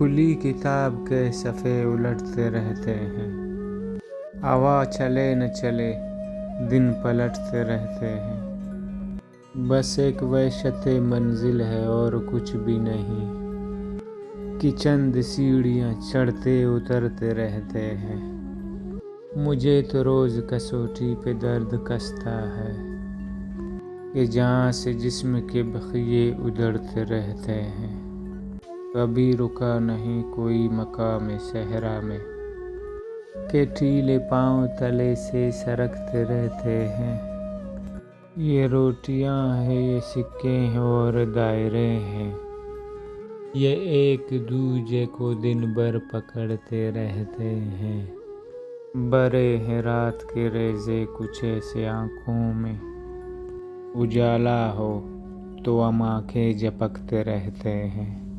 کھلی کتاب کے صفحے الٹتے رہتے ہیں، ہوا چلے نہ چلے دن پلٹتے رہتے ہیں، بس ایک وحشت منزل ہے اور کچھ بھی نہیں کہ چند سیڑھیاں چڑھتے اترتے رہتے ہیں۔ مجھے تو روز کسوٹی پہ درد کستا ہے کہ جہاں سے جسم کے بقیے ادھڑتے رہتے ہیں، کبھی رکا نہیں کوئی مقام صحرا میں کہ ٹھیلے پاؤں تلے سے سرکتے رہتے ہیں۔ یہ روٹیاں ہیں، یہ سکے ہیں اور دائرے ہیں، یہ ایک دوجے کو دن بھر پکڑتے رہتے ہیں۔ بھرے ہیں رات کے ریزے کچھ ایسے آنکھوں میں، اجالا ہو تو ہم آنکھیں جھپکتے رہتے ہیں۔